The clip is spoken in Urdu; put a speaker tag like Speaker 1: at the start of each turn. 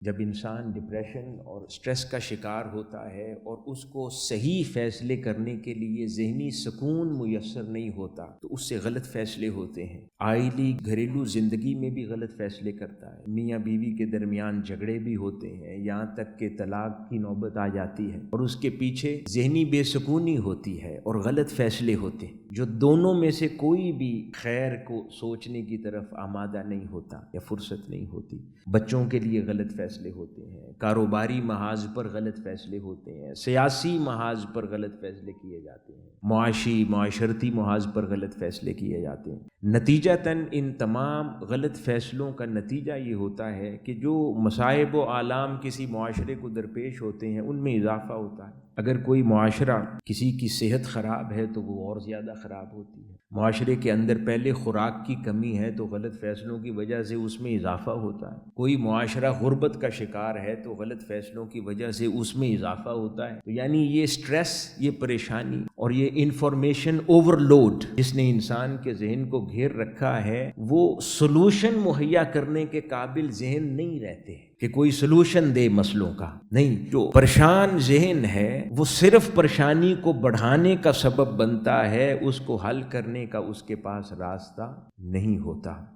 Speaker 1: جب انسان ڈپریشن اور سٹریس کا شکار ہوتا ہے اور اس کو صحیح فیصلے کرنے کے لیے ذہنی سکون میسر نہیں ہوتا تو اس سے غلط فیصلے ہوتے ہیں۔ آئلی گھریلو زندگی میں بھی غلط فیصلے کرتا ہے، میاں بیوی کے درمیان جھگڑے بھی ہوتے ہیں، یہاں تک کہ طلاق کی نوبت آ جاتی ہے، اور اس کے پیچھے ذہنی بے سکونی ہوتی ہے اور غلط فیصلے ہوتے ہیں، جو دونوں میں سے کوئی بھی خیر کو سوچنے کی طرف آمادہ نہیں ہوتا یا فرصت نہیں ہوتی۔ بچوں کے لیے غلط فیصلے ہوتے ہیں، کاروباری محاذ پر غلط فیصلے ہوتے ہیں، سیاسی محاذ پر غلط فیصلے کیے جاتے ہیں، معاشرتی محاذ پر غلط فیصلے کیے جاتے ہیں۔ نتیجتاً ان تمام غلط فیصلوں کا نتیجہ یہ ہوتا ہے کہ جو مصائب و آلام کسی معاشرے کو درپیش ہوتے ہیں ان میں اضافہ ہوتا ہے۔ اگر کوئی معاشرہ کسی کی صحت خراب ہے تو وہ اور زیادہ خراب ہوتی ہے۔ معاشرے کے اندر پہلے خوراک کی کمی ہے تو غلط فیصلوں کی وجہ سے اس میں اضافہ ہوتا ہے۔ کوئی معاشرہ غربت کا شکار ہے تو غلط فیصلوں کی وجہ سے اس میں اضافہ ہوتا ہے۔ تو یعنی یہ سٹریس، یہ پریشانی اور یہ انفارمیشن اوور لوڈ جس نے انسان کے ذہن کو گھیر رکھا ہے، وہ سلوشن مہیا کرنے کے قابل ذہن نہیں رہتے کہ کوئی سلوشن دے مسئلوں کا۔ نہیں، جو پریشان ذہن ہے وہ صرف پریشانی کو بڑھانے کا سبب بنتا ہے، اس کو حل کرنے کا اس کے پاس راستہ نہیں ہوتا۔